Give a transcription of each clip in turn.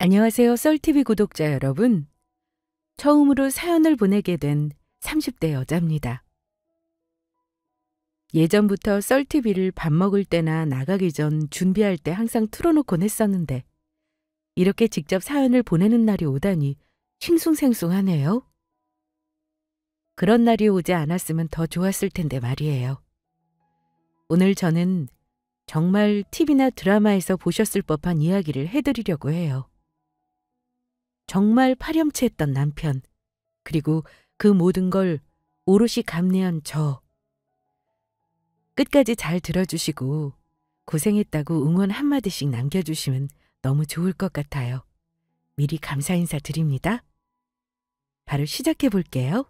안녕하세요, 썰TV 구독자 여러분. 처음으로 사연을 보내게 된 30대 여자입니다. 예전부터 썰TV를 밥 먹을 때나 나가기 전 준비할 때 항상 틀어놓곤 했었는데 이렇게 직접 사연을 보내는 날이 오다니 싱숭생숭하네요. 그런 날이 오지 않았으면 더 좋았을 텐데 말이에요. 오늘 저는 정말 TV나 드라마에서 보셨을 법한 이야기를 해드리려고 해요. 정말 파렴치했던 남편, 그리고 그 모든 걸 오롯이 감내한 저. 끝까지 잘 들어주시고 고생했다고 응원 한마디씩 남겨주시면 너무 좋을 것 같아요. 미리 감사 인사 드립니다. 바로 시작해 볼게요.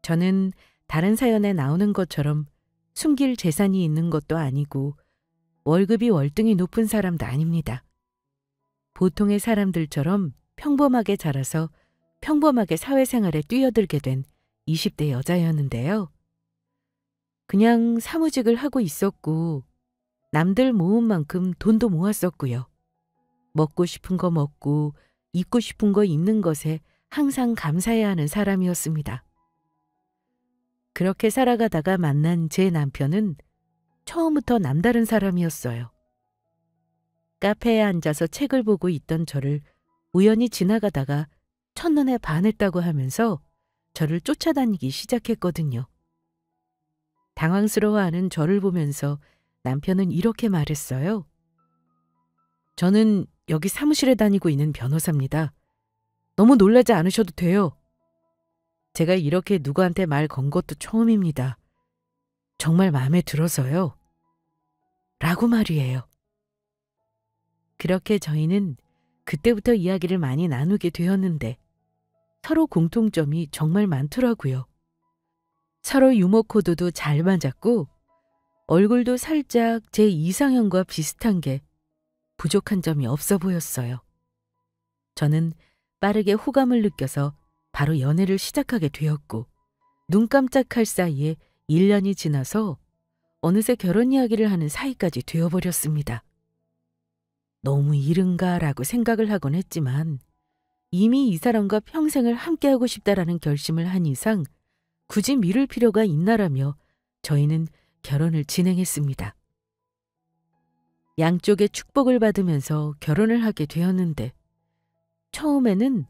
저는 다른 사연에 나오는 것처럼 숨길 재산이 있는 것도 아니고 월급이 월등히 높은 사람도 아닙니다. 보통의 사람들처럼 평범하게 자라서 평범하게 사회생활에 뛰어들게 된 20대 여자였는데요. 그냥 사무직을 하고 있었고 남들 모은 만큼 돈도 모았었고요. 먹고 싶은 거 먹고 입고 싶은 거 입는 것에 항상 감사해야 하는 사람이었습니다. 그렇게 살아가다가 만난 제 남편은 처음부터 남다른 사람이었어요. 카페에 앉아서 책을 보고 있던 저를 우연히 지나가다가 첫눈에 반했다고 하면서 저를 쫓아다니기 시작했거든요. 당황스러워하는 저를 보면서 남편은 이렇게 말했어요. 저는 여기 사무실에 다니고 있는 변호사입니다. 너무 놀라지 않으셔도 돼요. 제가 이렇게 누구한테 말 건 것도 처음입니다. 정말 마음에 들어서요. 라고 말이에요. 그렇게 저희는 그때부터 이야기를 많이 나누게 되었는데 서로 공통점이 정말 많더라고요. 서로 유머 코드도 잘 맞았고 얼굴도 살짝 제 이상형과 비슷한 게 부족한 점이 없어 보였어요. 저는 빠르게 호감을 느껴서 바로 연애를 시작하게 되었고 눈 깜짝할 사이에 1년이 지나서 어느새 결혼 이야기를 하는 사이까지 되어버렸습니다. 너무 이른가라고 생각을 하곤 했지만 이미 이 사람과 평생을 함께하고 싶다라는 결심을 한 이상 굳이 미룰 필요가 있나라며 저희는 결혼을 진행했습니다. 양쪽의 축복을 받으면서 결혼을 하게 되었는데 처음에는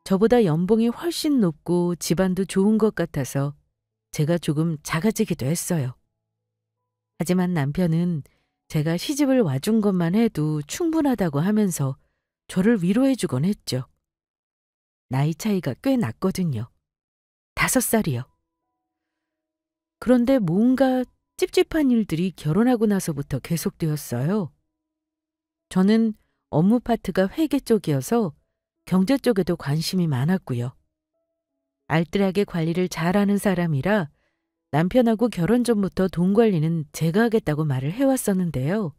저보다 연봉이 훨씬 높고 집안도 좋은 것 같아서 제가 조금 작아지기도 했어요. 하지만 남편은 제가 시집을 와준 것만 해도 충분하다고 하면서 저를 위로해주곤 했죠. 나이 차이가 꽤 났거든요. 5살이요. 그런데 뭔가 찝찝한 일들이 결혼하고 나서부터 계속되었어요. 저는 업무 파트가 회계 쪽이어서 경제 쪽에도 관심이 많았고요. 알뜰하게 관리를 잘하는 사람이라 남편하고 결혼 전부터 돈 관리는 제가 하겠다고 말을 해왔었는데요.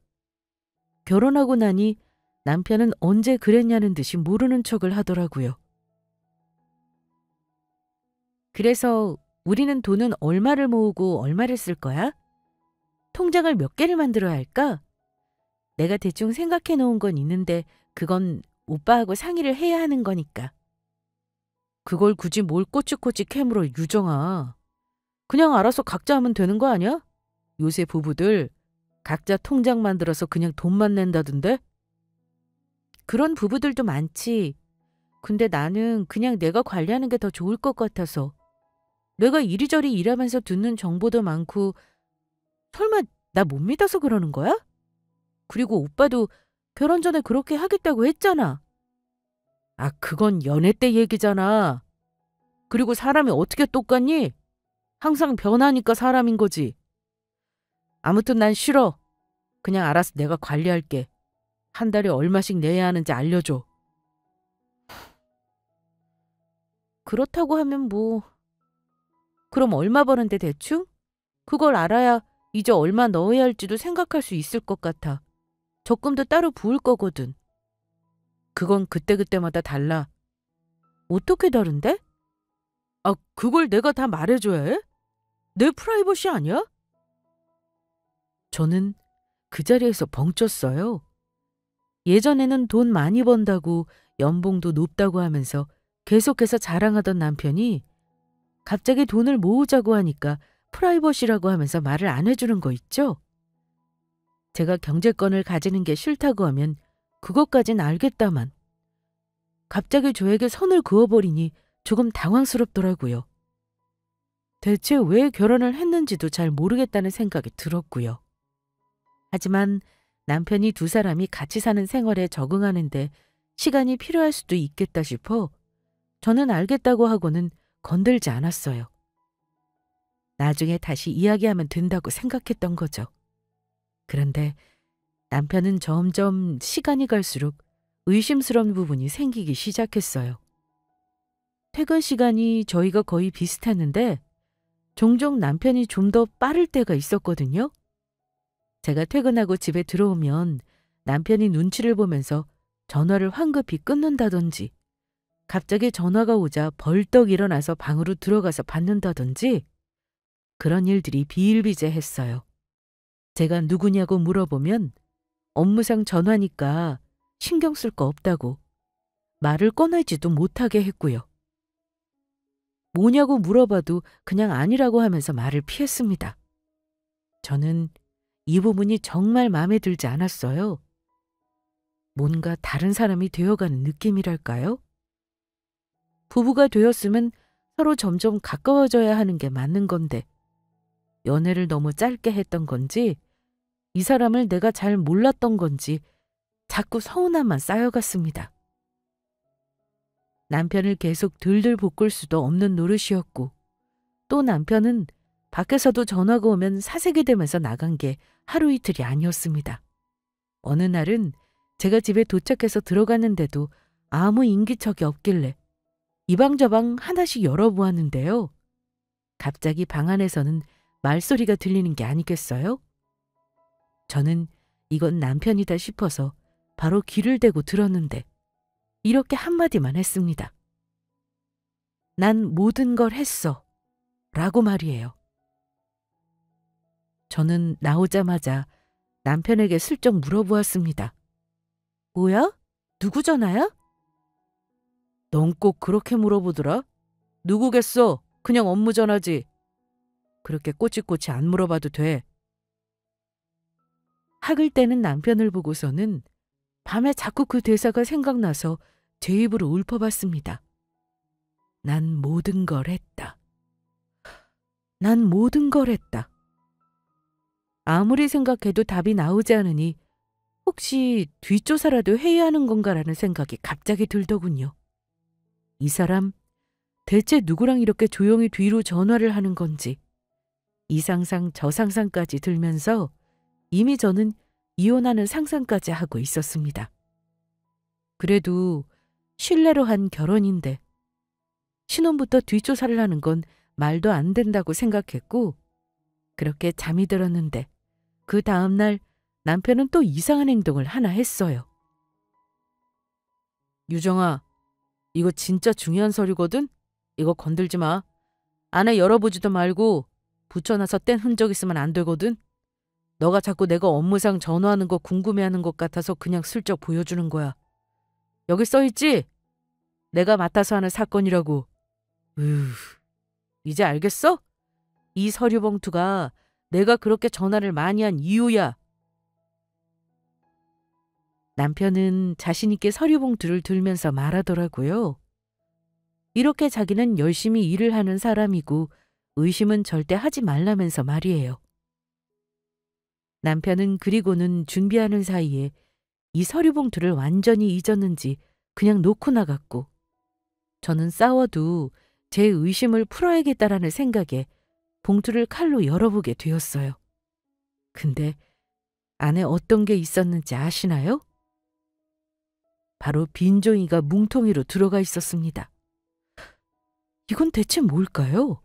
결혼하고 나니 남편은 언제 그랬냐는 듯이 모르는 척을 하더라고요. 그래서 우리는 돈은 얼마를 모으고 얼마를 쓸 거야? 통장을 몇 개를 만들어야 할까? 내가 대충 생각해 놓은 건 있는데 그건 오빠하고 상의를 해야 하는 거니까. 그걸 굳이 뭘 꼬치꼬치 캐물어 유정아. 그냥 알아서 각자 하면 되는 거 아니야? 요새 부부들 각자 통장 만들어서 그냥 돈만 낸다던데? 그런 부부들도 많지. 근데 나는 그냥 내가 관리하는 게 더 좋을 것 같아서. 내가 이리저리 일하면서 듣는 정보도 많고 설마 나 못 믿어서 그러는 거야? 그리고 오빠도 결혼 전에 그렇게 하겠다고 했잖아. 아, 그건 연애 때 얘기잖아. 그리고 사람이 어떻게 똑같니? 항상 변하니까 사람인 거지. 아무튼 난 싫어. 그냥 알아서 내가 관리할게. 한 달에 얼마씩 내야 하는지 알려줘. 그렇다고 하면 뭐. 그럼 얼마 버는데 대충? 그걸 알아야 이제 얼마 넣어야 할지도 생각할 수 있을 것 같아. 적금도 따로 부을 거거든. 그건 그때그때마다 달라. 어떻게 다른데? 아, 그걸 내가 다 말해줘야 해? 내 프라이버시 아니야? 저는 그 자리에서 벙쪘어요. 예전에는 돈 많이 번다고 연봉도 높다고 하면서 계속해서 자랑하던 남편이 갑자기 돈을 모으자고 하니까 프라이버시라고 하면서 말을 안 해주는 거 있죠? 제가 경제권을 가지는 게 싫다고 하면 그것까진 알겠다만 갑자기 저에게 선을 그어버리니 조금 당황스럽더라고요. 대체 왜 결혼을 했는지도 잘 모르겠다는 생각이 들었고요. 하지만 남편이 두 사람이 같이 사는 생활에 적응하는데 시간이 필요할 수도 있겠다 싶어 저는 알겠다고 하고는 건들지 않았어요. 나중에 다시 이야기하면 된다고 생각했던 거죠. 그런데 남편은 점점 시간이 갈수록 의심스러운 부분이 생기기 시작했어요. 퇴근 시간이 저희가 거의 비슷했는데 종종 남편이 좀 더 빠를 때가 있었거든요. 제가 퇴근하고 집에 들어오면 남편이 눈치를 보면서 전화를 황급히 끊는다든지 갑자기 전화가 오자 벌떡 일어나서 방으로 들어가서 받는다든지 그런 일들이 비일비재했어요. 제가 누구냐고 물어보면 업무상 전화니까 신경 쓸 거 없다고 말을 꺼내지도 못하게 했고요. 뭐냐고 물어봐도 그냥 아니라고 하면서 말을 피했습니다. 저는 이 부분이 정말 마음에 들지 않았어요. 뭔가 다른 사람이 되어가는 느낌이랄까요? 부부가 되었으면 서로 점점 가까워져야 하는 게 맞는 건데 연애를 너무 짧게 했던 건지 이 사람을 내가 잘 몰랐던 건지 자꾸 서운함만 쌓여갔습니다. 남편을 계속 들들 볶을 수도 없는 노릇이었고 또 남편은 밖에서도 전화가 오면 사색이 되면서 나간 게 하루 이틀이 아니었습니다. 어느 날은 제가 집에 도착해서 들어갔는데도 아무 인기척이 없길래 이방저방 하나씩 열어보았는데요. 갑자기 방 안에서는 말소리가 들리는 게 아니겠어요? 저는 이건 남편이다 싶어서 바로 귀를 대고 들었는데 이렇게 한마디만 했습니다. 난 모든 걸 했어. 라고 말이에요. 저는 나오자마자 남편에게 슬쩍 물어보았습니다. 뭐야? 누구 전화야? 넌 꼭 그렇게 물어보더라? 누구겠어? 그냥 업무 전화지. 그렇게 꼬치꼬치 안 물어봐도 돼. 학을 때는 남편을 보고서는 밤에 자꾸 그 대사가 생각나서 제 입으로 읊어봤습니다. 난 모든 걸 했다. 난 모든 걸 했다. 아무리 생각해도 답이 나오지 않으니 혹시 뒷조사라도 해야 하는 건가라는 생각이 갑자기 들더군요. 이 사람 대체 누구랑 이렇게 조용히 뒤로 전화를 하는 건지 이 상상 저 상상까지 들면서 이미 저는 이혼하는 상상까지 하고 있었습니다. 그래도 신뢰로 한 결혼인데 신혼부터 뒷조사를 하는 건 말도 안 된다고 생각했고 그렇게 잠이 들었는데 그 다음날 남편은 또 이상한 행동을 하나 했어요. 유정아, 이거 진짜 중요한 서류거든? 이거 건들지 마. 안에 열어보지도 말고 붙여놔서 뗀 흔적 있으면 안 되거든? 너가 자꾸 내가 업무상 전화하는 거 궁금해하는 것 같아서 그냥 슬쩍 보여주는 거야. 여기 써있지? 내가 맡아서 하는 사건이라고. 이제 알겠어? 이 서류 봉투가 내가 그렇게 전화를 많이 한 이유야. 남편은 자신 있게 서류 봉투를 들면서 말하더라고요. 이렇게 자기는 열심히 일을 하는 사람이고 의심은 절대 하지 말라면서 말이에요. 남편은 그리고는 준비하는 사이에 이 서류 봉투를 완전히 잊었는지 그냥 놓고 나갔고 저는 싸워도 제 의심을 풀어야겠다라는 생각에 봉투를 칼로 열어보게 되었어요. 근데 안에 어떤 게 있었는지 아시나요? 바로 빈 종이가 뭉텅이로 들어가 있었습니다. 이건 대체 뭘까요?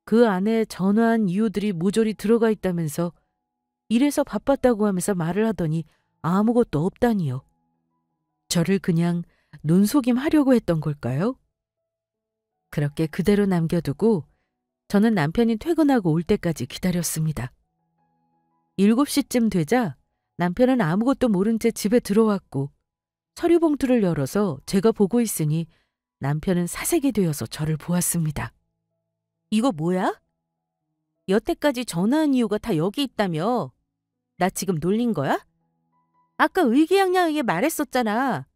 그 안에 전화한 이유들이 모조리 들어가 있다면서 일해서 바빴다고 하면서 말을 하더니 아무것도 없다니요. 저를 그냥 눈속임하려고 했던 걸까요? 그렇게 그대로 남겨두고 저는 남편이 퇴근하고 올 때까지 기다렸습니다. 7시쯤 되자 남편은 아무것도 모른 채 집에 들어왔고 서류 봉투를 열어서 제가 보고 있으니 남편은 사색이 되어서 저를 보았습니다. 이거 뭐야? 여태까지 전화한 이유가 다 여기 있다며. 나 지금 놀린 거야? 아까 의기양양하게 말했었잖아.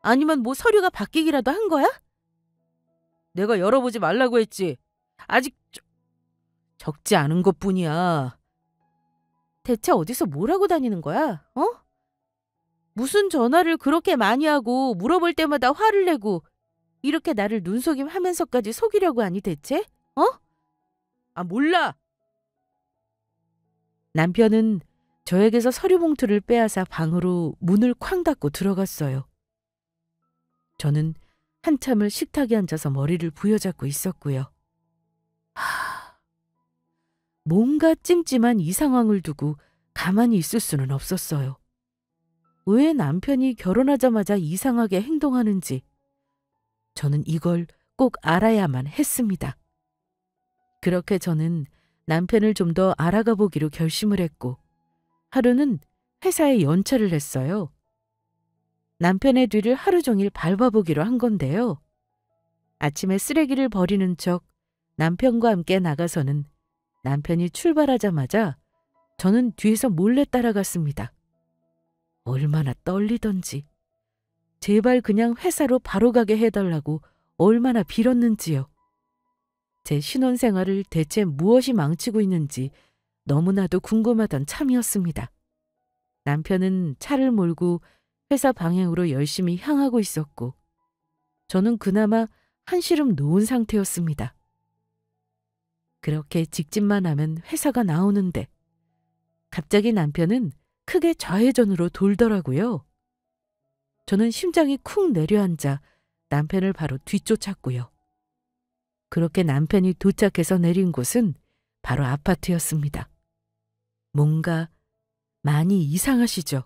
아니면 뭐 서류가 바뀌기라도 한 거야? 내가 열어보지 말라고 했지. 아직 적지 않은 것뿐이야. 대체 어디서 뭐라고 다니는 거야? 어? 무슨 전화를 그렇게 많이 하고 물어볼 때마다 화를 내고 이렇게 나를 눈속임하면서까지 속이려고 하니 대체? 어? 아, 몰라. 남편은 저에게서 서류 봉투를 빼앗아 방으로 문을 쾅 닫고 들어갔어요. 저는 한참을 식탁에 앉아서 머리를 부여잡고 있었고요. 뭔가 찜찜한 이 상황을 두고 가만히 있을 수는 없었어요. 왜 남편이 결혼하자마자 이상하게 행동하는지 저는 이걸 꼭 알아야만 했습니다. 그렇게 저는 남편을 좀 더 알아가 보기로 결심을 했고 하루는 회사에 연차를 했어요. 남편의 뒤를 하루 종일 밟아보기로 한 건데요. 아침에 쓰레기를 버리는 척 남편과 함께 나가서는 남편이 출발하자마자 저는 뒤에서 몰래 따라갔습니다. 얼마나 떨리던지. 제발 그냥 회사로 바로 가게 해달라고 얼마나 빌었는지요. 제 신혼생활을 대체 무엇이 망치고 있는지 너무나도 궁금하던 참이었습니다. 남편은 차를 몰고 회사 방향으로 열심히 향하고 있었고 저는 그나마 한시름 놓은 상태였습니다. 그렇게 직진만 하면 회사가 나오는데 갑자기 남편은 크게 좌회전으로 돌더라고요. 저는 심장이 쿵 내려앉아 남편을 바로 뒤쫓았고요. 그렇게 남편이 도착해서 내린 곳은 바로 아파트였습니다. 뭔가 많이 이상하시죠?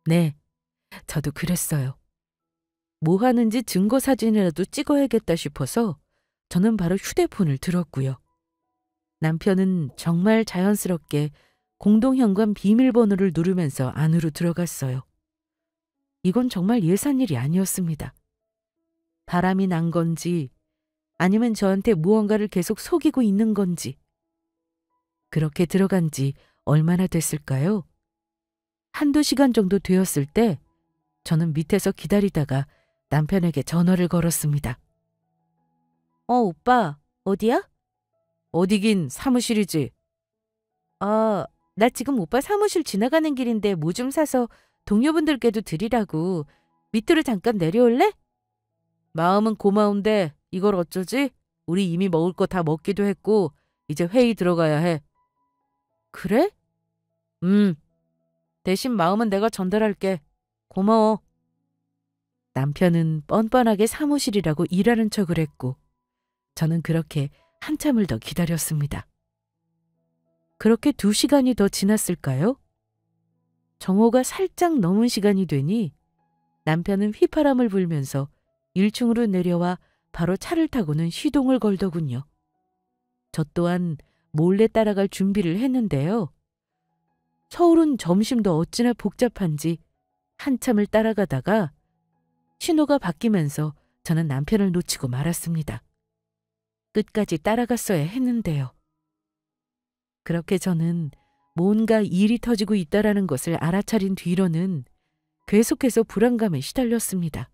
네, 저도 그랬어요. 뭐 하는지 증거 사진이라도 찍어야겠다 싶어서 저는 바로 휴대폰을 들었고요. 남편은 정말 자연스럽게 공동현관 비밀번호를 누르면서 안으로 들어갔어요. 이건 정말 예산일이 아니었습니다. 바람이 난 건지 아니면 저한테 무언가를 계속 속이고 있는 건지. 그렇게 들어간 지 얼마나 됐을까요? 한두 시간 정도 되었을 때 저는 밑에서 기다리다가 남편에게 전화를 걸었습니다. 오빠, 어디야? 어디긴 사무실이지. 나 지금 오빠 사무실 지나가는 길인데 뭐 좀 사서 동료분들께도 드리라고. 밑으로 잠깐 내려올래? 마음은 고마운데 이걸 어쩌지? 우리 이미 먹을 거 다 먹기도 했고 이제 회의 들어가야 해. 그래? 대신 마음은 내가 전달할게. 고마워. 남편은 뻔뻔하게 사무실이라고 일하는 척을 했고 저는 그렇게 한참을 더 기다렸습니다. 그렇게 2시간이 더 지났을까요? 정오가 살짝 넘은 시간이 되니 남편은 휘파람을 불면서 1층으로 내려와 바로 차를 타고는 시동을 걸더군요. 저 또한 몰래 따라갈 준비를 했는데요. 서울은 점심도 어찌나 복잡한지 한참을 따라가다가 신호가 바뀌면서 저는 남편을 놓치고 말았습니다. 끝까지 따라갔어야 했는데요. 그렇게 저는 뭔가 일이 터지고 있다라는 것을 알아차린 뒤로는 계속해서 불안감에 시달렸습니다.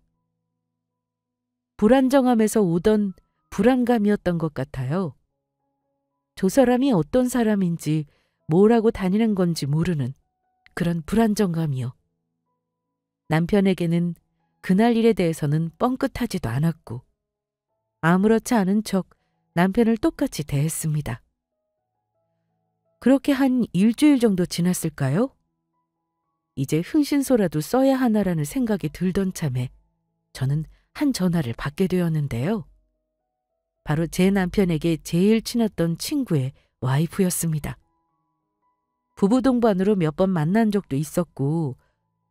불안정함에서 오던 불안감이었던 것 같아요. 저 사람이 어떤 사람인지 뭘 하고 다니는 건지 모르는 그런 불안정감이요. 남편에게는 그날 일에 대해서는 뻥끗하지도 않았고 아무렇지 않은 척 남편을 똑같이 대했습니다. 그렇게 한 일주일 정도 지났을까요? 이제 흥신소라도 써야 하나라는 생각이 들던 참에 저는 한 전화를 받게 되었는데요. 바로 제 남편에게 제일 친했던 친구의 와이프였습니다. 부부 동반으로 몇 번 만난 적도 있었고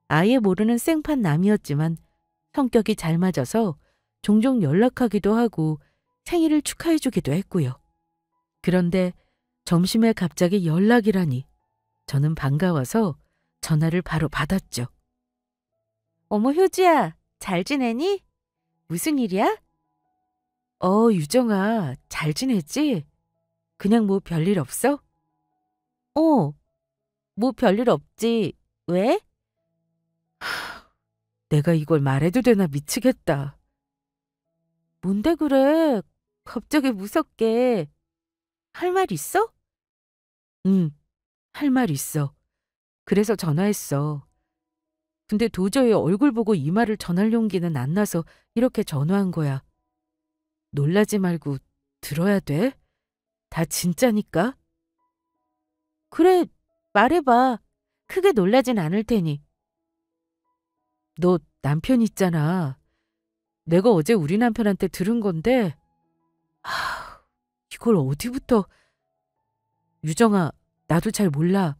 아예 모르는 생판 남이었지만 성격이 잘 맞아서 종종 연락하기도 하고 생일을 축하해주기도 했고요. 그런데 점심에 갑자기 연락이라니 저는 반가워서 전화를 바로 받았죠. 어머, 효지야, 잘 지내니? 무슨 일이야? 유정아, 잘 지냈지? 그냥 뭐 별일 없어? 어, 뭐 별일 없지. 왜? 내가 이걸 말해도 되나 미치겠다. 뭔데 그래? 갑자기 무섭게. 할 말 있어? 응, 할 말 있어. 그래서 전화했어. 근데 도저히 얼굴 보고 이 말을 전할 용기는 안 나서 이렇게 전화한 거야. 놀라지 말고 들어야 돼? 다 진짜니까? 그래, 말해봐. 크게 놀라진 않을 테니. 너 남편 있잖아. 내가 어제 우리 남편한테 들은 건데, 이걸 어디부터. 유정아, 나도 잘 몰라.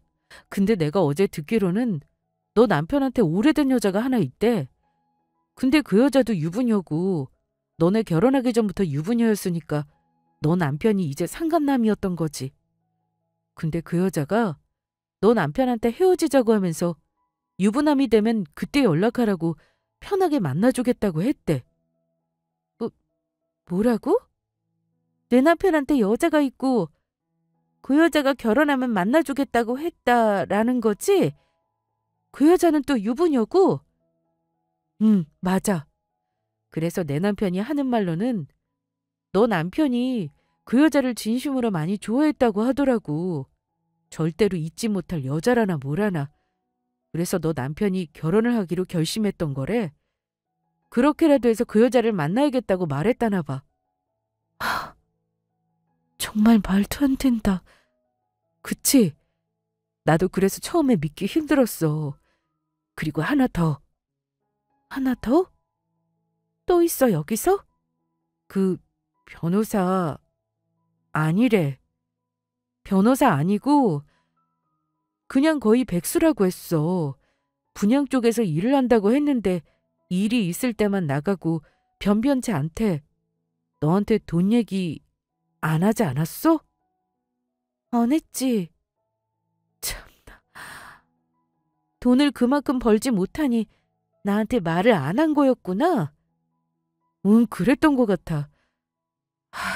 근데 내가 어제 듣기로는 너 남편한테 오래된 여자가 하나 있대. 근데 그 여자도 유부녀고, 너네 결혼하기 전부터 유부녀였으니까 너 남편이 이제 상간남이었던 거지. 근데 그 여자가 너 남편한테 헤어지자고 하면서 유부남이 되면 그때 연락하라고 편하게 만나주겠다고 했대. 뭐, 뭐라고? 내 남편한테 여자가 있고 그 여자가 결혼하면 만나주겠다고 했다라는 거지? 그 여자는 또 유부녀고? 응, 맞아. 그래서 내 남편이 하는 말로는 너 남편이 그 여자를 진심으로 많이 좋아했다고 하더라고. 절대로 잊지 못할 여자라나 뭐라나. 그래서 너 남편이 결혼을 하기로 결심했던 거래. 그렇게라도 해서 그 여자를 만나야겠다고 말했다나 봐. 정말 말도 안 된다. 그치? 나도 그래서 처음에 믿기 힘들었어. 그리고 하나 더. 하나 더? 또 있어, 여기서? 그 변호사 아니래. 변호사 아니고 그냥 거의 백수라고 했어. 분양 쪽에서 일을 한다고 했는데 일이 있을 때만 나가고 변변치 않대. 너한테 돈 얘기 안 하지 않았어? 안 했지. 참나. 돈을 그만큼 벌지 못하니 나한테 말을 안 한 거였구나. 응, 그랬던 것 같아.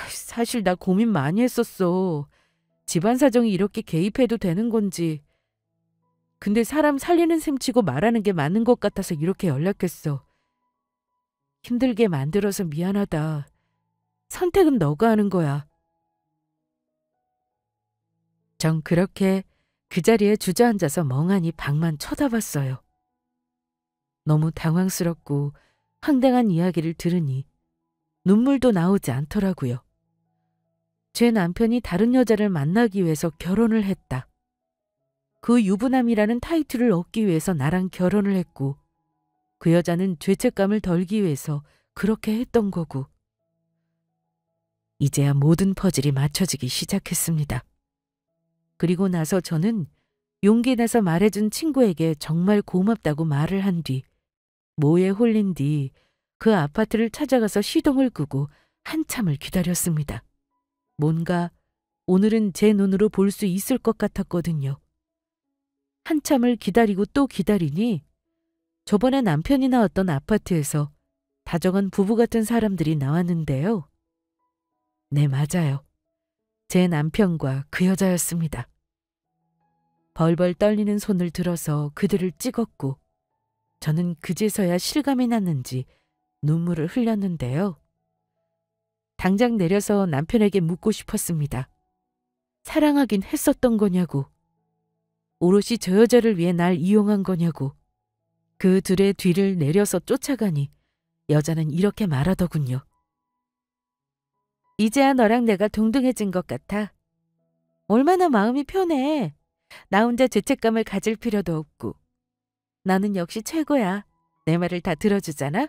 사실 나 고민 많이 했었어. 집안 사정이 이렇게 개입해도 되는 건지. 근데 사람 살리는 셈 치고 말하는 게 맞는 것 같아서 이렇게 연락했어. 힘들게 만들어서 미안하다. 선택은 너가 하는 거야. 전 그렇게 그 자리에 주저앉아서 멍하니 방만 쳐다봤어요. 너무 당황스럽고 황당한 이야기를 들으니 눈물도 나오지 않더라고요. 제 남편이 다른 여자를 만나기 위해서 결혼을 했다. 그 유부남이라는 타이틀을 얻기 위해서 나랑 결혼을 했고 그 여자는 죄책감을 덜기 위해서 그렇게 했던 거고. 이제야 모든 퍼즐이 맞춰지기 시작했습니다. 그리고 나서 저는 용기 내서 말해준 친구에게 정말 고맙다고 말을 한 뒤 모에 홀린 뒤 그 아파트를 찾아가서 시동을 끄고 한참을 기다렸습니다. 뭔가 오늘은 제 눈으로 볼 수 있을 것 같았거든요. 한참을 기다리고 또 기다리니 저번에 남편이 나왔던 아파트에서 다정한 부부 같은 사람들이 나왔는데요. 네, 맞아요. 제 남편과 그 여자였습니다. 벌벌 떨리는 손을 들어서 그들을 찍었고 저는 그제서야 실감이 났는지 눈물을 흘렸는데요. 당장 내려서 남편에게 묻고 싶었습니다. 사랑하긴 했었던 거냐고. 오롯이 저 여자를 위해 날 이용한 거냐고. 그 둘의 뒤를 내려서 쫓아가니 여자는 이렇게 말하더군요. 이제야 너랑 내가 동등해진 것 같아. 얼마나 마음이 편해. 나 혼자 죄책감을 가질 필요도 없고. 나는 역시 최고야. 내 말을 다 들어주잖아.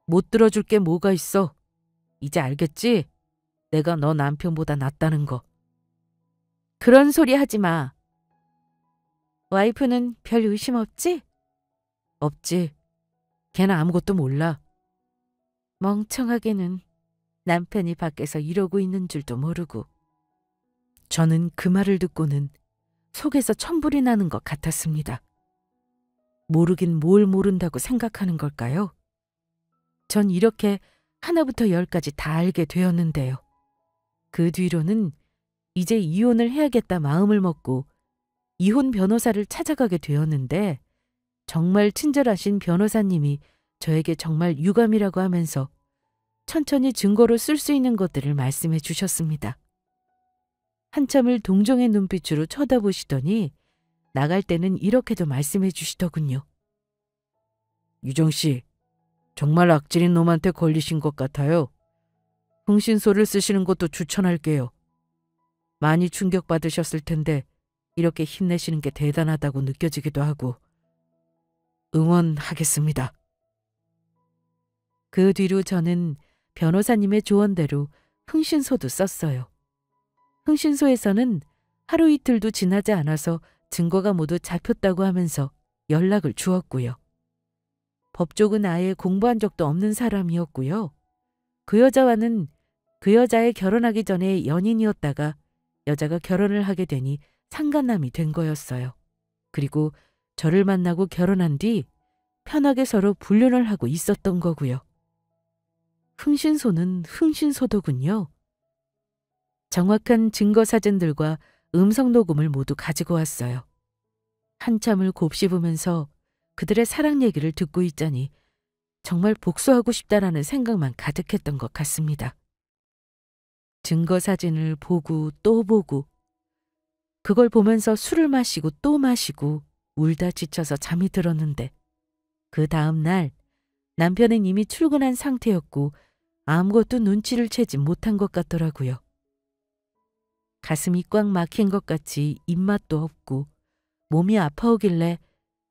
못 들어줄 게 뭐가 있어. 이제 알겠지? 내가 너 남편보다 낫다는 거. 그런 소리 하지 마. 와이프는 별 의심 없지? 없지. 걔는 아무것도 몰라. 멍청하게는 남편이 밖에서 이러고 있는 줄도 모르고. 저는 그 말을 듣고는 속에서 천불이 나는 것 같았습니다. 모르긴 뭘 모른다고 생각하는 걸까요? 전 이렇게 하나부터 열까지 다 알게 되었는데요. 그 뒤로는 이제 이혼을 해야겠다 마음을 먹고 이혼 변호사를 찾아가게 되었는데 정말 친절하신 변호사님이 저에게 정말 유감이라고 하면서 천천히 증거로 쓸 수 있는 것들을 말씀해 주셨습니다. 한참을 동정의 눈빛으로 쳐다보시더니 나갈 때는 이렇게도 말씀해 주시더군요. 유정 씨, 정말 악질인 놈한테 걸리신 것 같아요. 흥신소를 쓰시는 것도 추천할게요. 많이 충격받으셨을 텐데 이렇게 힘내시는 게 대단하다고 느껴지기도 하고 응원하겠습니다. 그 뒤로 저는 변호사님의 조언대로 흥신소도 썼어요. 흥신소에서는 하루 이틀도 지나지 않아서 증거가 모두 잡혔다고 하면서 연락을 주었고요. 법조은 아예 공부한 적도 없는 사람이었고요. 그 여자와는 그 여자의 결혼하기 전에 연인이었다가 여자가 결혼을 하게 되니 상간남이 된 거였어요. 그리고 저를 만나고 결혼한 뒤 편하게 서로 불륜을 하고 있었던 거고요. 흥신소는 흥신소더군요. 정확한 증거 사진들과 음성 녹음을 모두 가지고 왔어요. 한참을 곱씹으면서 그들의 사랑 얘기를 듣고 있자니 정말 복수하고 싶다라는 생각만 가득했던 것 같습니다. 증거 사진을 보고 또 보고 그걸 보면서 술을 마시고 또 마시고 울다 지쳐서 잠이 들었는데 그 다음 날 남편은 이미 출근한 상태였고 아무것도 눈치를 채지 못한 것 같더라고요. 가슴이 꽉 막힌 것 같이 입맛도 없고 몸이 아파오길래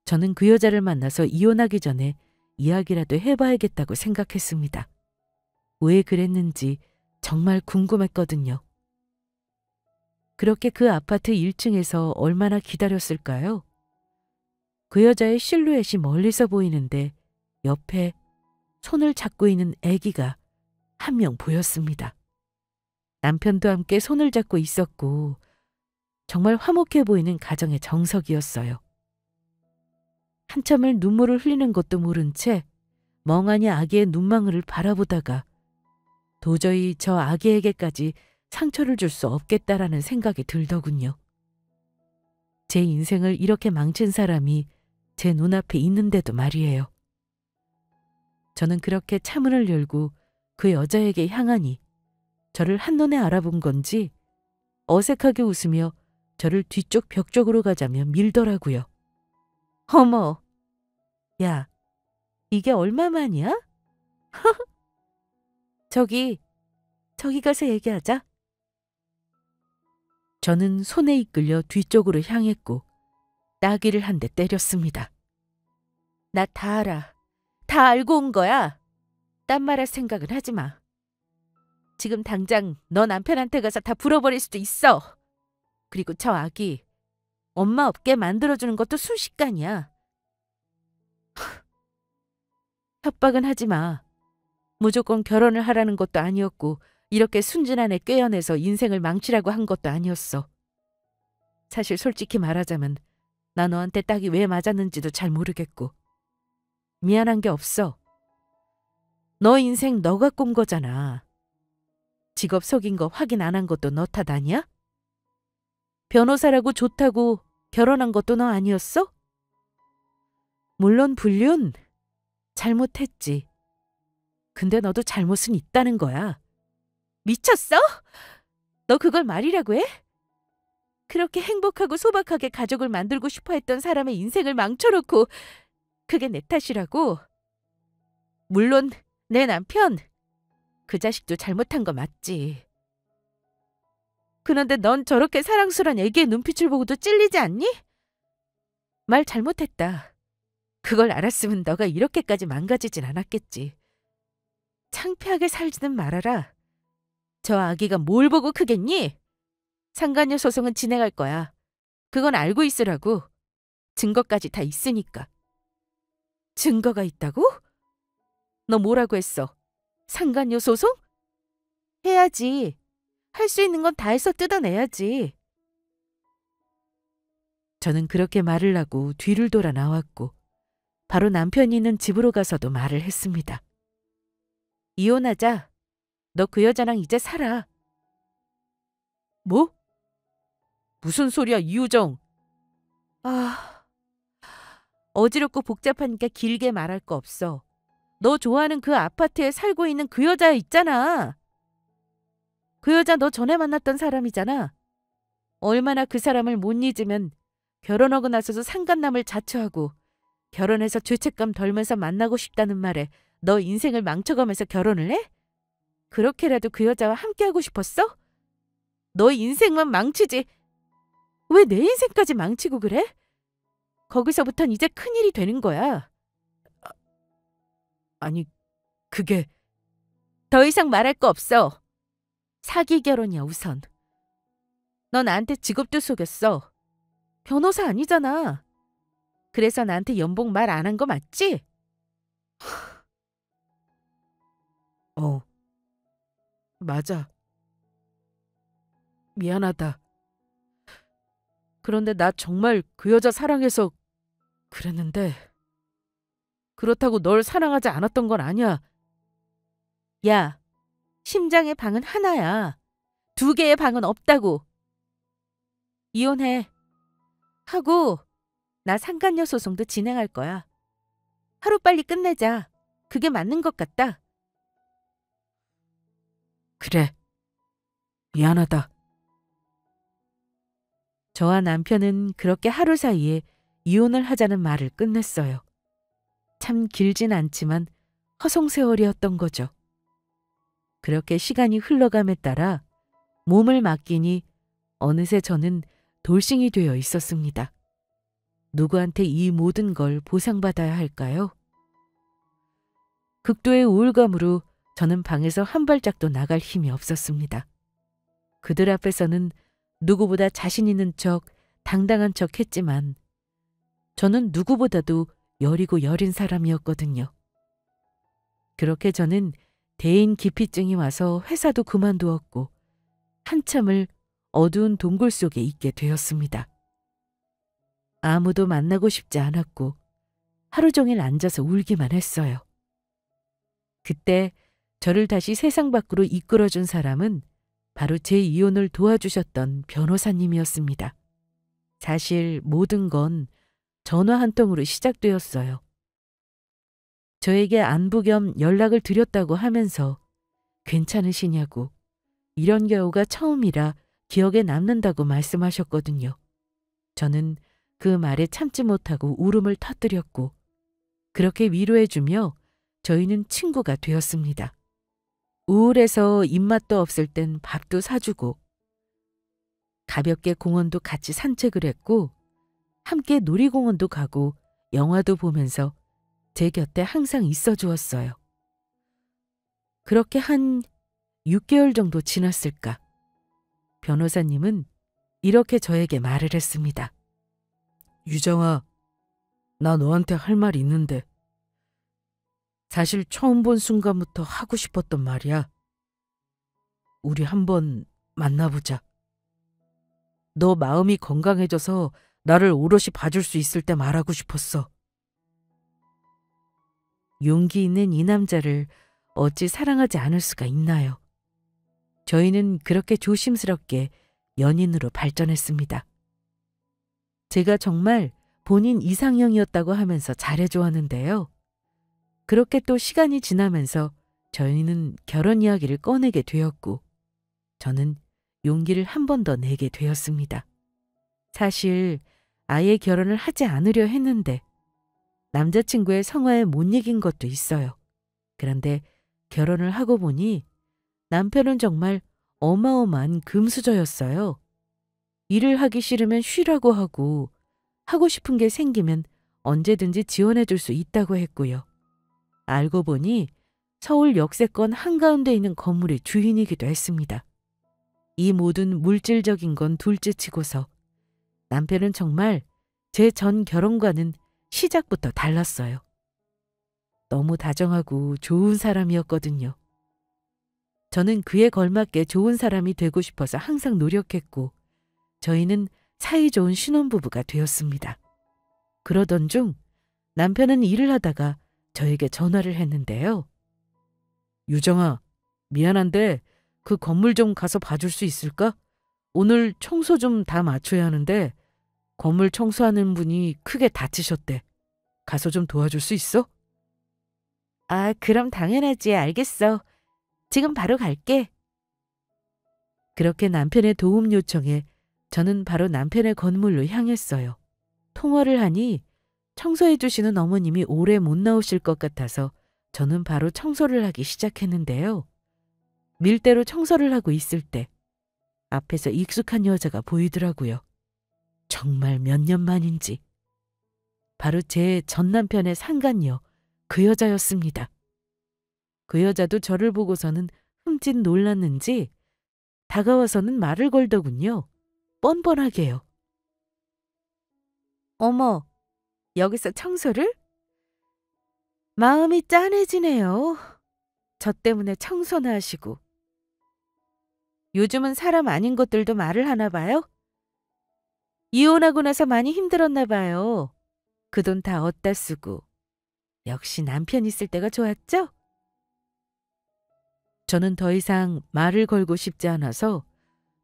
저는 그 여자를 만나서 이혼하기 전에 이야기라도 해봐야겠다고 생각했습니다. 왜 그랬는지 정말 궁금했거든요. 그렇게 그 아파트 1층에서 얼마나 기다렸을까요? 그 여자의 실루엣이 멀리서 보이는데 옆에 손을 잡고 있는 아기가 한 명 보였습니다. 남편도 함께 손을 잡고 있었고 정말 화목해 보이는 가정의 정석이었어요. 한참을 눈물을 흘리는 것도 모른 채 멍하니 아기의 눈망울을 바라보다가 도저히 저 아기에게까지 상처를 줄 수 없겠다라는 생각이 들더군요. 제 인생을 이렇게 망친 사람이 제 눈앞에 있는데도 말이에요. 저는 그렇게 차문을 열고 그 여자에게 향하니 저를 한눈에 알아본 건지 어색하게 웃으며 저를 뒤쪽 벽 쪽으로 가자며 밀더라고요. 어머, 야, 이게 얼마만이야? 저기 가서 얘기하자. 저는 손에 이끌려 뒤쪽으로 향했고 따귀를 한 대 때렸습니다. 나 다 알아. 다 알고 온 거야. 딴 말할 생각은 하지 마. 지금 당장 너 남편한테 가서 다 불어버릴 수도 있어. 그리고 저 아기 엄마 없게 만들어주는 것도 순식간이야. 협박은 하지 마. 무조건 결혼을 하라는 것도 아니었고 이렇게 순진한 애 꿰어내서 인생을 망치라고 한 것도 아니었어. 사실 솔직히 말하자면 나 너한테 딱이 왜 맞았는지도 잘 모르겠고 미안한 게 없어. 너 인생 너가 꾼 거잖아. 직업 속인 거 확인 안 한 것도 너 탓 아니야? 변호사라고 좋다고 결혼한 것도 너 아니었어? 물론 불륜 잘못했지. 근데 너도 잘못은 있다는 거야. 미쳤어? 너 그걸 말이라고 해? 그렇게 행복하고 소박하게 가족을 만들고 싶어 했던 사람의 인생을 망쳐놓고 그게 내 탓이라고? 물론 내 남편 그 자식도 잘못한 거 맞지. 그런데 넌 저렇게 사랑스런 애기의 눈빛을 보고도 찔리지 않니? 말 잘못했다. 그걸 알았으면 너가 이렇게까지 망가지진 않았겠지. 창피하게 살지는 말아라. 저 아기가 뭘 보고 크겠니? 상간녀 소송은 진행할 거야. 그건 알고 있으라고. 증거까지 다 있으니까. 증거가 있다고? 너 뭐라고 했어? 상간녀 소송? 해야지. 할 수 있는 건 다 해서 뜯어내야지. 저는 그렇게 말을 하고 뒤를 돌아 나왔고 바로 남편이 있는 집으로 가서도 말을 했습니다. 이혼하자. 너 그 여자랑 이제 살아. 뭐? 무슨 소리야, 이유정. 아, 어지럽고 복잡하니까 길게 말할 거 없어. 너 좋아하는 그 아파트에 살고 있는 그 여자 있잖아. 그 여자 너 전에 만났던 사람이잖아. 얼마나 그 사람을 못 잊으면 결혼하고 나서도 상간남을 자처하고 결혼해서 죄책감 덜면서 만나고 싶다는 말에 너 인생을 망쳐가면서 결혼을 해? 그렇게라도 그 여자와 함께하고 싶었어? 너 인생만 망치지. 왜 내 인생까지 망치고 그래? 거기서부턴 이제 큰일이 되는 거야. 아니, 그게... 더 이상 말할 거 없어. 사기 결혼이야, 우선. 너 나한테 직업도 속였어. 변호사 아니잖아. 그래서 나한테 연봉 말 안 한 거 맞지? 맞아. 미안하다. 그런데 나 정말 그 여자 사랑해서 그랬는데 그렇다고 널 사랑하지 않았던 건 아니야. 야, 심장의 방은 하나야. 2개의 방은 없다고. 이혼해. 하고 나 상간녀 소송도 진행할 거야. 하루빨리 끝내자. 그게 맞는 것 같다. 그래. 미안하다. 저와 남편은 그렇게 하루 사이에 이혼을 하자는 말을 끝냈어요. 참 길진 않지만 허송세월이었던 거죠. 그렇게 시간이 흘러감에 따라 몸을 맡기니 어느새 저는 돌싱이 되어 있었습니다. 누구한테 이 모든 걸 보상받아야 할까요? 극도의 우울감으로 저는 방에서 한 발짝도 나갈 힘이 없었습니다. 그들 앞에서는 누구보다 자신 있는 척, 당당한 척 했지만 저는 누구보다도 여리고 여린 사람이었거든요. 그렇게 저는 대인 기피증이 와서 회사도 그만두었고 한참을 어두운 동굴 속에 있게 되었습니다. 아무도 만나고 싶지 않았고 하루 종일 앉아서 울기만 했어요. 그때 저를 다시 세상 밖으로 이끌어준 사람은 바로 제 이혼을 도와주셨던 변호사님이었습니다. 사실 모든 건 전화 한 통으로 시작되었어요. 저에게 안부 겸 연락을 드렸다고 하면서 괜찮으시냐고 이런 경우가 처음이라 기억에 남는다고 말씀하셨거든요. 저는 그 말에 참지 못하고 울음을 터뜨렸고 그렇게 위로해주며 저희는 친구가 되었습니다. 우울해서 입맛도 없을 땐 밥도 사주고 가볍게 공원도 같이 산책을 했고 함께 놀이공원도 가고 영화도 보면서 제 곁에 항상 있어 주었어요. 그렇게 한 6개월 정도 지났을까. 변호사님은 이렇게 저에게 말을 했습니다. 유정아, 나 너한테 할 말이 있는데 사실 처음 본 순간부터 하고 싶었던 말이야. 우리 한번 만나보자. 너 마음이 건강해져서 나를 오롯이 봐줄 수 있을 때 말하고 싶었어. 용기 있는 이 남자를 어찌 사랑하지 않을 수가 있나요? 저희는 그렇게 조심스럽게 연인으로 발전했습니다. 제가 정말 본인 이상형이었다고 하면서 잘해주었는데요. 그렇게 또 시간이 지나면서 저희는 결혼 이야기를 꺼내게 되었고 저는 용기를 한 번 더 내게 되었습니다. 사실 아예 결혼을 하지 않으려 했는데 남자친구의 성화에 못 이긴 것도 있어요. 그런데 결혼을 하고 보니 남편은 정말 어마어마한 금수저였어요. 일을 하기 싫으면 쉬라고 하고 싶은 게 생기면 언제든지 지원해 줄 수 있다고 했고요. 알고 보니 서울 역세권 한가운데 있는 건물의 주인이기도 했습니다. 이 모든 물질적인 건 둘째치고서 남편은 정말 제 전 결혼과는 시작부터 달랐어요. 너무 다정하고 좋은 사람이었거든요. 저는 그에 걸맞게 좋은 사람이 되고 싶어서 항상 노력했고 저희는 사이좋은 신혼부부가 되었습니다. 그러던 중 남편은 일을 하다가 저에게 전화를 했는데요. 유정아, 미안한데 그 건물 좀 가서 봐줄 수 있을까? 오늘 청소 좀 다 맞춰야 하는데 건물 청소하는 분이 크게 다치셨대. 가서 좀 도와줄 수 있어? 아, 그럼 당연하지. 알겠어. 지금 바로 갈게. 그렇게 남편의 도움 요청에 저는 바로 남편의 건물로 향했어요. 통화를 하니 청소해 주시는 어머님이 오래 못 나오실 것 같아서 저는 바로 청소를 하기 시작했는데요. 밀대로 청소를 하고 있을 때 앞에서 익숙한 여자가 보이더라고요. 정말 몇 년 만인지. 바로 제 전 남편의 상간녀, 그 여자였습니다. 그 여자도 저를 보고서는 흠칫 놀랐는지 다가와서는 말을 걸더군요. 뻔뻔하게요. 어머, 여기서 청소를? 마음이 짠해지네요. 저 때문에 청소나 하시고. 요즘은 사람 아닌 것들도 말을 하나 봐요? 이혼하고 나서 많이 힘들었나 봐요. 그 돈 다 어디다 쓰고. 역시 남편 있을 때가 좋았죠? 저는 더 이상 말을 걸고 싶지 않아서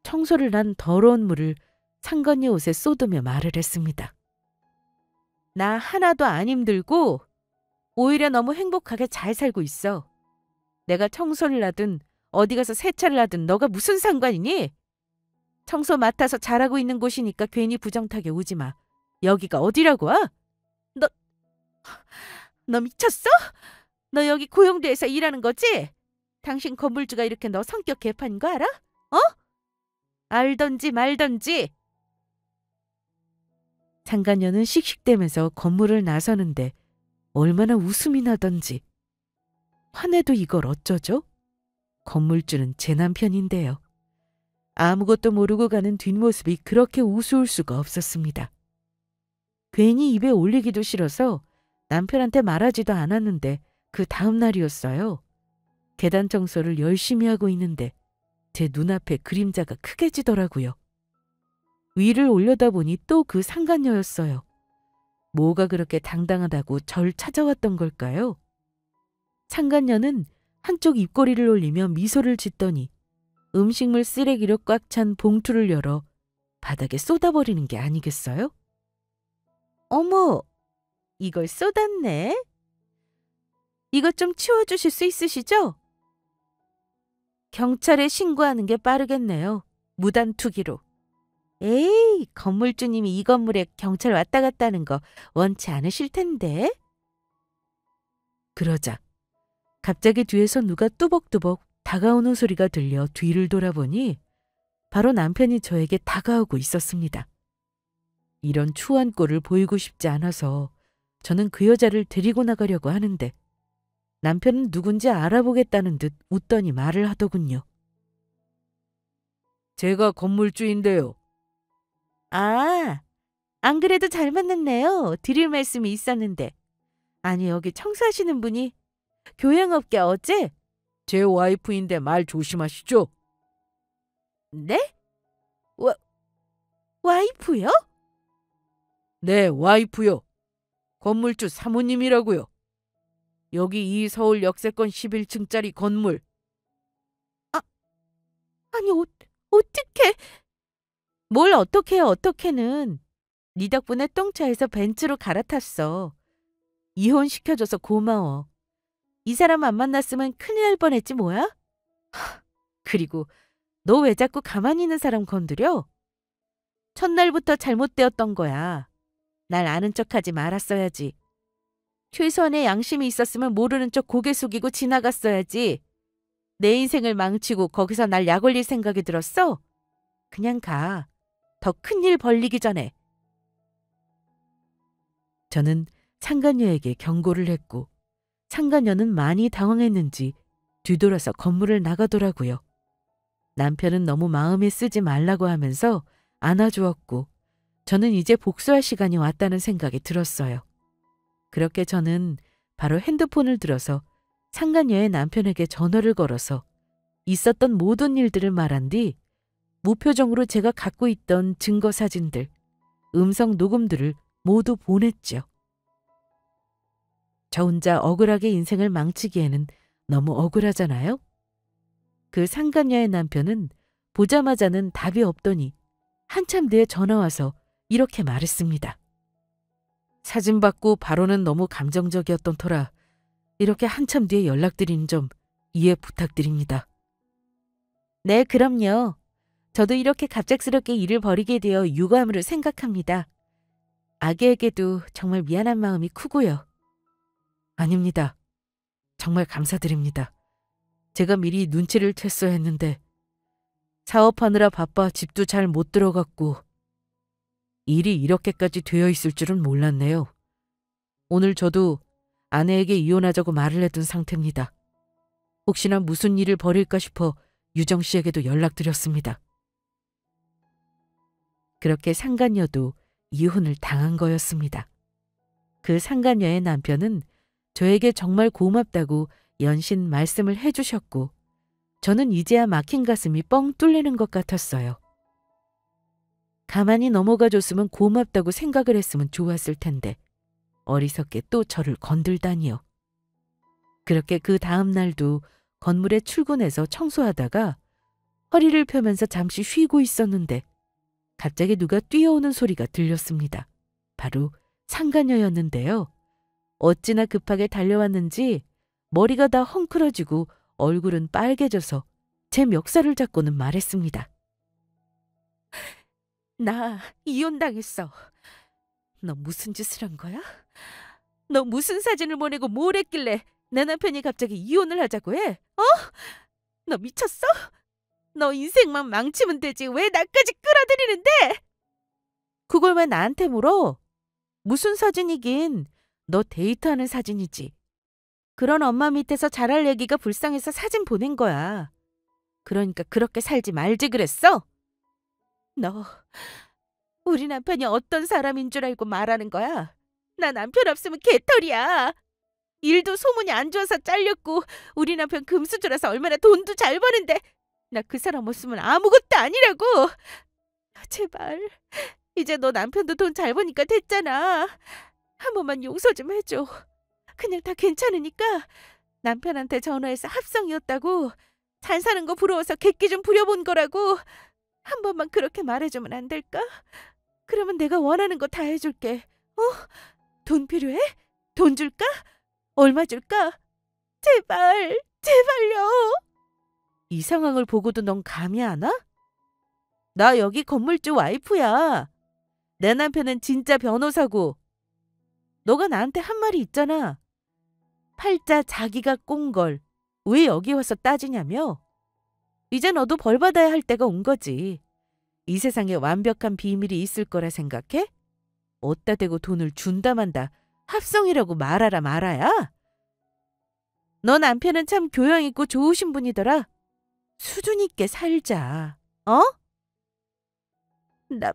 청소를 난 더러운 물을 상간녀 옷에 쏟으며 말을 했습니다. 나 하나도 안 힘들고 오히려 너무 행복하게 잘 살고 있어. 내가 청소를 하든 어디 가서 세차를 하든 너가 무슨 상관이니? 청소 맡아서 잘하고 있는 곳이니까 괜히 부정타게 오지 마. 여기가 어디라고? 너 미쳤어? 너 여기 고용돼서 일하는 거지? 당신 건물주가 이렇게 너 성격 개판인 거 알아? 어? 알던지 말던지. 상간녀는 씩씩대면서 건물을 나서는데 얼마나 웃음이 나던지. 화내도 이걸 어쩌죠? 건물주는 제 남편인데요. 아무것도 모르고 가는 뒷모습이 그렇게 우스울 수가 없었습니다. 괜히 입에 올리기도 싫어서 남편한테 말하지도 않았는데 그 다음 날이었어요. 계단 청소를 열심히 하고 있는데 제 눈앞에 그림자가 크게 지더라고요. 위를 올려다보니 또 그 상간녀였어요. 뭐가 그렇게 당당하다고 절 찾아왔던 걸까요? 상간녀는 한쪽 입꼬리를 올리며 미소를 짓더니 음식물 쓰레기로 꽉 찬 봉투를 열어 바닥에 쏟아버리는 게 아니겠어요? 어머, 이걸 쏟았네? 이것 좀 치워주실 수 있으시죠? 경찰에 신고하는 게 빠르겠네요. 무단 투기로. 에이, 건물주님이 이 건물에 경찰 왔다 갔다 하는 거 원치 않으실 텐데. 그러자 갑자기 뒤에서 누가 뚜벅뚜벅 다가오는 소리가 들려 뒤를 돌아보니 바로 남편이 저에게 다가오고 있었습니다. 이런 추한 꼴을 보이고 싶지 않아서 저는 그 여자를 데리고 나가려고 하는데 남편은 누군지 알아보겠다는 듯 웃더니 말을 하더군요. 제가 건물주인데요. 아, 안 그래도 잘 만났네요. 드릴 말씀이 있었는데. 아니, 여기 청소하시는 분이 교양업계 어제? 제 와이프인데 말 조심하시죠. 네? 와이프요? 네, 와이프요. 건물주 사모님이라고요. 여기 이 서울 역세권 11층짜리 건물. 아니, 어떻게? 뭘 어떻게요, 어떻게는. 네 덕분에 똥차에서 벤츠로 갈아탔어. 이혼시켜줘서 고마워. 이 사람 안 만났으면 큰일 날 뻔했지 뭐야? 그리고 너 왜 자꾸 가만히 있는 사람 건드려? 첫날부터 잘못되었던 거야. 날 아는 척하지 말았어야지. 최소한의 양심이 있었으면 모르는 척 고개 숙이고 지나갔어야지. 내 인생을 망치고 거기서 날 약 올릴 생각이 들었어? 그냥 가. 더 큰일 벌리기 전에. 저는 상간녀에게 경고를 했고 상간녀는 많이 당황했는지 뒤돌아서 건물을 나가더라고요. 남편은 너무 마음에 쓰지 말라고 하면서 안아주었고 저는 이제 복수할 시간이 왔다는 생각이 들었어요. 그렇게 저는 바로 핸드폰을 들어서 상간녀의 남편에게 전화를 걸어서 있었던 모든 일들을 말한 뒤 무표정으로 제가 갖고 있던 증거 사진들, 음성 녹음들을 모두 보냈죠. 저 혼자 억울하게 인생을 망치기에는 너무 억울하잖아요? 그 상간녀의 남편은 보자마자는 답이 없더니 한참 뒤에 전화와서 이렇게 말했습니다. 사진 받고 바로는 너무 감정적이었던 터라 이렇게 한참 뒤에 연락드리는 점 이해 부탁드립니다. 네, 그럼요. 저도 이렇게 갑작스럽게 일을 벌이게 되어 유감으로 생각합니다. 아기에게도 정말 미안한 마음이 크고요. 아닙니다. 정말 감사드립니다. 제가 미리 눈치를 챘어야 했는데 사업하느라 바빠 집도 잘 못 들어갔고 일이 이렇게까지 되어 있을 줄은 몰랐네요. 오늘 저도 아내에게 이혼하자고 말을 해둔 상태입니다. 혹시나 무슨 일을 벌일까 싶어 유정 씨에게도 연락드렸습니다. 그렇게 상간녀도 이혼을 당한 거였습니다. 그 상간녀의 남편은 저에게 정말 고맙다고 연신 말씀을 해주셨고 저는 이제야 막힌 가슴이 뻥 뚫리는 것 같았어요. 가만히 넘어가줬으면 고맙다고 생각을 했으면 좋았을 텐데 어리석게 또 저를 건들다니요. 그렇게 그 다음 날도 건물에 출근해서 청소하다가 허리를 펴면서 잠시 쉬고 있었는데 갑자기 누가 뛰어오는 소리가 들렸습니다. 바로 상간녀였는데요. 어찌나 급하게 달려왔는지 머리가 다 헝클어지고 얼굴은 빨개져서 제 멱살을 잡고는 말했습니다. 나 이혼당했어. 너 무슨 짓을 한 거야? 너 무슨 사진을 보내고 뭘 했길래 내 남편이 갑자기 이혼을 하자고 해? 어? 너 미쳤어? 너 인생만 망치면 되지 왜 나까지 끌어들이는데? 그걸 왜 나한테 물어? 무슨 사진이긴 너 데이트하는 사진이지. 그런 엄마 밑에서 자랄 얘기가 불쌍해서 사진 보낸 거야. 그러니까 그렇게 살지 말지 그랬어? 너 우리 남편이 어떤 사람인 줄 알고 말하는 거야? 나 남편 없으면 개털이야. 일도 소문이 안 좋아서 잘렸고 우리 남편 금수저라서 얼마나 돈도 잘 버는데 나 그 사람 없으면 아무것도 아니라고. 제발 이제 너 남편도 돈 잘 버니까 됐잖아. 한 번만 용서 좀 해줘. 그냥 다 괜찮으니까 남편한테 전화해서 합성이었다고 잘 사는 거 부러워서 객기 좀 부려본 거라고 한 번만 그렇게 말해주면 안 될까? 그러면 내가 원하는 거 다 해줄게. 어? 돈 필요해? 돈 줄까? 얼마 줄까? 제발, 제발요. 이 상황을 보고도 넌 감이 안 와? 나 여기 건물주 와이프야. 내 남편은 진짜 변호사고. 너가 나한테 한 말이 있잖아. 팔자 자기가 꼰 걸 왜 여기 와서 따지냐며? 이제 너도 벌 받아야 할 때가 온 거지. 이 세상에 완벽한 비밀이 있을 거라 생각해? 어디다 대고 돈을 준다 만다 합성이라고 말하라 말아야? 너 남편은 참 교양 있고 좋으신 분이더라. 수준 있게 살자. 어? 나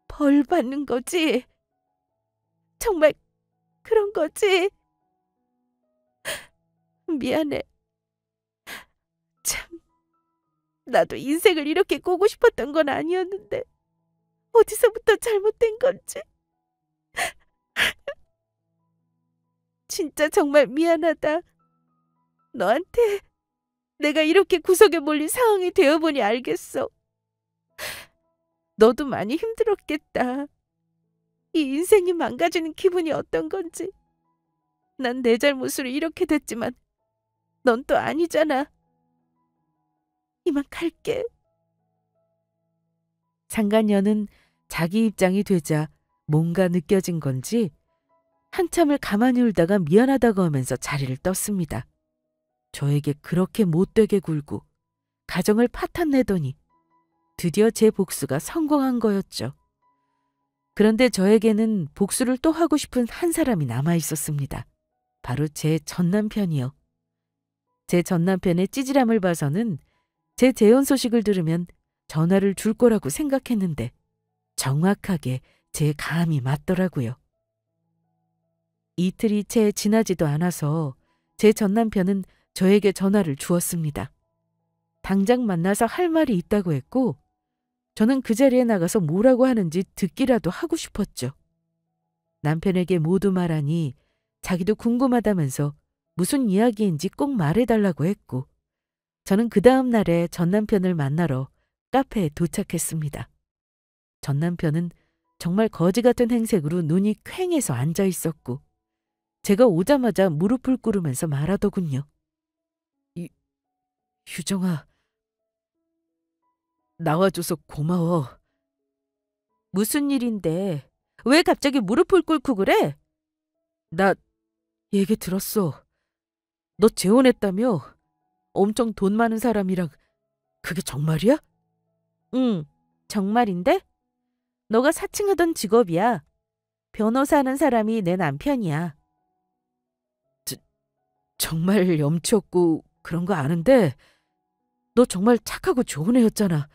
벌 받는 거지? 정말 그런 거지? 미안해. 참, 나도 인생을 이렇게 꾸고 싶었던 건 아니었는데 어디서부터 잘못된 건지. 진짜 정말 미안하다. 너한테 내가 이렇게 구석에 몰린 상황이 되어보니 알겠어. 너도 많이 힘들었겠다. 이 인생이 망가지는 기분이 어떤 건지. 난 내 잘못으로 이렇게 됐지만 넌 또 아니잖아. 이만 갈게. 상간녀는 자기 입장이 되자 뭔가 느껴진 건지 한참을 가만히 울다가 미안하다고 하면서 자리를 떴습니다. 저에게 그렇게 못되게 굴고 가정을 파탄내더니 드디어 제 복수가 성공한 거였죠. 그런데 저에게는 복수를 또 하고 싶은 한 사람이 남아 있었습니다. 바로 제 전남편이요. 제 전남편의 찌질함을 봐서는 제 재혼 소식을 들으면 전화를 줄 거라고 생각했는데 정확하게 제 감이 맞더라고요. 이틀이 채 지나지도 않아서 제 전남편은 저에게 전화를 주었습니다. 당장 만나서 할 말이 있다고 했고 저는 그 자리에 나가서 뭐라고 하는지 듣기라도 하고 싶었죠. 남편에게 모두 말하니 자기도 궁금하다면서 무슨 이야기인지 꼭 말해달라고 했고, 저는 그 다음 날에 전 남편을 만나러 카페에 도착했습니다. 전 남편은 정말 거지 같은 행색으로 눈이 퀭해서 앉아 있었고, 제가 오자마자 무릎을 꿇으면서 말하더군요. 유정아, 나와줘서 고마워. 무슨 일인데 왜 갑자기 무릎을 꿇고 그래? 나 얘기 들었어. 너 재혼했다며? 엄청 돈 많은 사람이랑. 그게 정말이야? 응, 정말인데? 너가 사칭하던 직업이야. 변호사 하는 사람이 내 남편이야. 정말 염치 없고 그런 거 아는데 너 정말 착하고 좋은 애였잖아.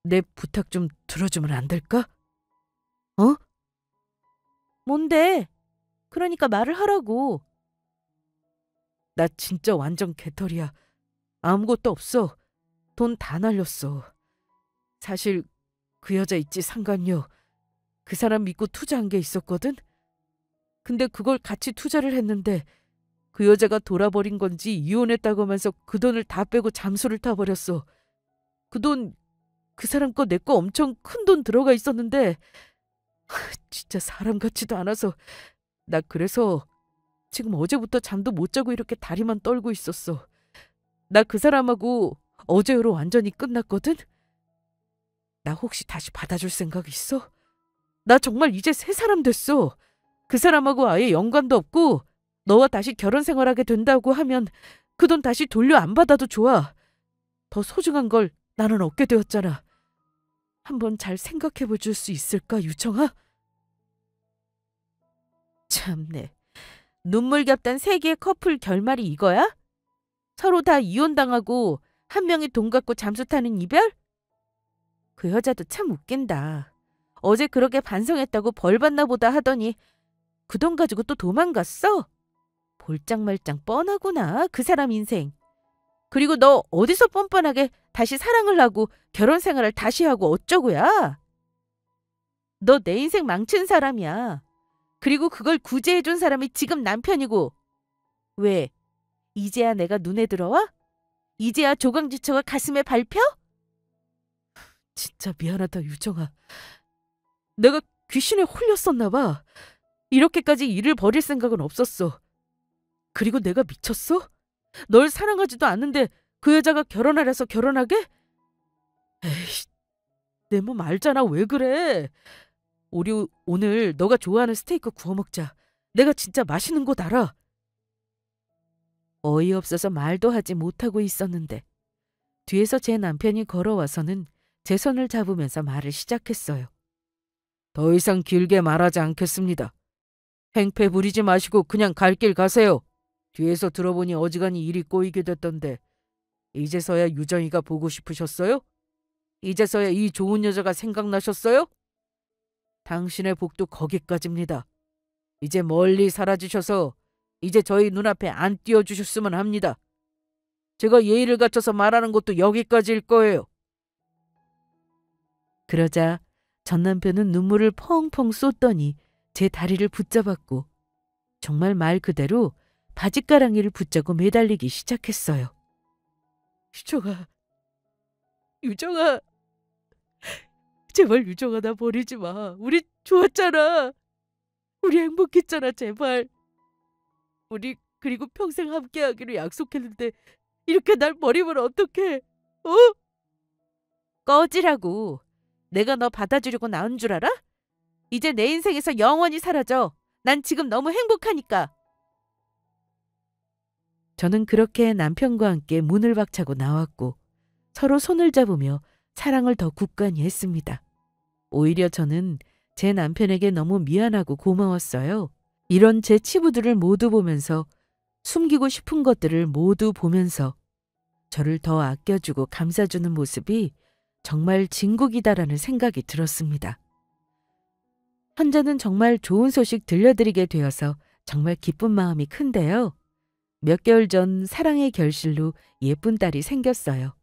내 부탁 좀 들어주면 안 될까? 어? 뭔데? 그러니까 말을 하라고. 나 진짜 완전 개털이야. 아무것도 없어. 돈 다 날렸어. 사실 그 여자 있지, 상간녀. 그 사람 믿고 투자한 게 있었거든? 근데 그걸 같이 투자를 했는데 그 여자가 돌아버린 건지 이혼했다고 하면서 그 돈을 다 빼고 잠수를 타버렸어. 그 돈 그 사람 거 내 거 엄청 큰 돈 들어가 있었는데 진짜 사람 같지도 않아서 나 그래서 지금 어제부터 잠도 못 자고 이렇게 다리만 떨고 있었어. 나 그 사람하고 어제로 완전히 끝났거든? 나 혹시 다시 받아줄 생각 있어? 나 정말 이제 새 사람 됐어. 그 사람하고 아예 연관도 없고 너와 다시 결혼 생활하게 된다고 하면 그 돈 다시 돌려 안 받아도 좋아. 더 소중한 걸 나는 얻게 되었잖아. 한번 잘 생각해 볼 수 있을까, 유정아? 참네. 눈물겹단 세계의 커플 결말이 이거야? 서로 다 이혼당하고 한 명이 돈 갖고 잠수 타는 이별? 그 여자도 참 웃긴다. 어제 그렇게 반성했다고 벌 받나 보다 하더니 그 돈 가지고 또 도망갔어? 볼짝말짝 뻔하구나, 그 사람 인생. 그리고 너 어디서 뻔뻔하게 다시 사랑을 하고 결혼 생활을 다시 하고 어쩌고야? 너 내 인생 망친 사람이야. 그리고 그걸 구제해준 사람이 지금 남편이고. 왜? 이제야 내가 눈에 들어와? 이제야 조강지처가 가슴에 밟혀? 진짜 미안하다, 유정아. 내가 귀신에 홀렸었나 봐. 이렇게까지 일을 벌일 생각은 없었어. 그리고 내가 미쳤어? 널 사랑하지도 않는데 그 여자가 결혼하래서 결혼하게? 에이, 내 몸 알잖아. 왜 그래? 우리 오늘 너가 좋아하는 스테이크 구워 먹자. 내가 진짜 맛있는 곳 알아. 어이없어서 말도 하지 못하고 있었는데 뒤에서 제 남편이 걸어와서는 제 손을 잡으면서 말을 시작했어요. 더 이상 길게 말하지 않겠습니다. 행패 부리지 마시고 그냥 갈 길 가세요. 뒤에서 들어보니 어지간히 일이 꼬이게 됐던데 이제서야 유정이가 보고 싶으셨어요? 이제서야 이 좋은 여자가 생각나셨어요? 당신의 복도 거기까지입니다. 이제 멀리 사라지셔서 이제 저희 눈앞에 안 띄워주셨으면 합니다. 제가 예의를 갖춰서 말하는 것도 여기까지일 거예요. 그러자 전 남편은 눈물을 펑펑 쏟더니 제 다리를 붙잡았고 정말 말 그대로 바짓가랑이를 붙잡고 매달리기 시작했어요. 유정아, 유정아, 제발 유정아 나 버리지 마. 우리 좋았잖아. 우리 행복했잖아, 제발. 우리 그리고 평생 함께하기로 약속했는데 이렇게 날 버리면 어떡해? 어? 꺼지라고. 내가 너 받아주려고 나온 줄 알아? 이제 내 인생에서 영원히 사라져. 난 지금 너무 행복하니까. 저는 그렇게 남편과 함께 문을 박차고 나왔고 서로 손을 잡으며 사랑을 더 굳건히 했습니다. 오히려 저는 제 남편에게 너무 미안하고 고마웠어요. 이런 제 치부들을 모두 보면서 숨기고 싶은 것들을 모두 보면서 저를 더 아껴주고 감싸주는 모습이 정말 진국이다라는 생각이 들었습니다. 현재는 정말 좋은 소식 들려드리게 되어서 정말 기쁜 마음이 큰데요. 몇 개월 전 사랑의 결실로 예쁜 딸이 생겼어요.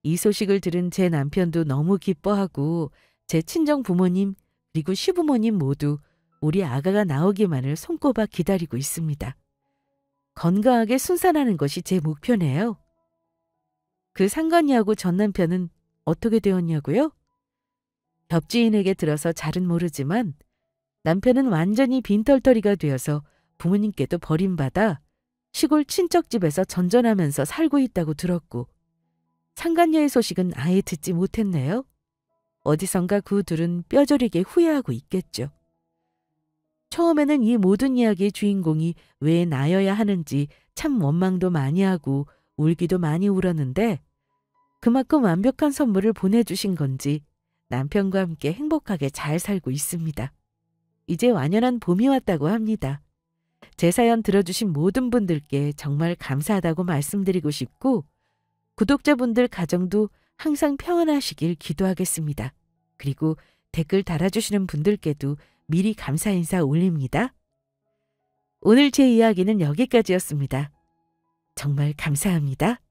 이 소식을 들은 제 남편도 너무 기뻐하고 제 친정 부모님 그리고 시부모님 모두 우리 아가가 나오기만을 손꼽아 기다리고 있습니다. 건강하게 순산하는 것이 제 목표네요. 그 상관이하고 전 남편은 어떻게 되었냐고요? 겹지인에게 들어서 잘은 모르지만 남편은 완전히 빈털터리가 되어서 부모님께도 버림받아 시골 친척집에서 전전하면서 살고 있다고 들었고 상간녀의 소식은 아예 듣지 못했네요. 어디선가 그 둘은 뼈저리게 후회하고 있겠죠. 처음에는 이 모든 이야기의 주인공이 왜 나여야 하는지 참 원망도 많이 하고 울기도 많이 울었는데 그만큼 완벽한 선물을 보내주신 건지 남편과 함께 행복하게 잘 살고 있습니다. 이제 완연한 봄이 왔다고 합니다. 제 사연 들어주신 모든 분들께 정말 감사하다고 말씀드리고 싶고 구독자분들 가정도 항상 평안하시길 기도하겠습니다. 그리고 댓글 달아주시는 분들께도 미리 감사 인사 올립니다. 오늘 제 이야기는 여기까지였습니다. 정말 감사합니다.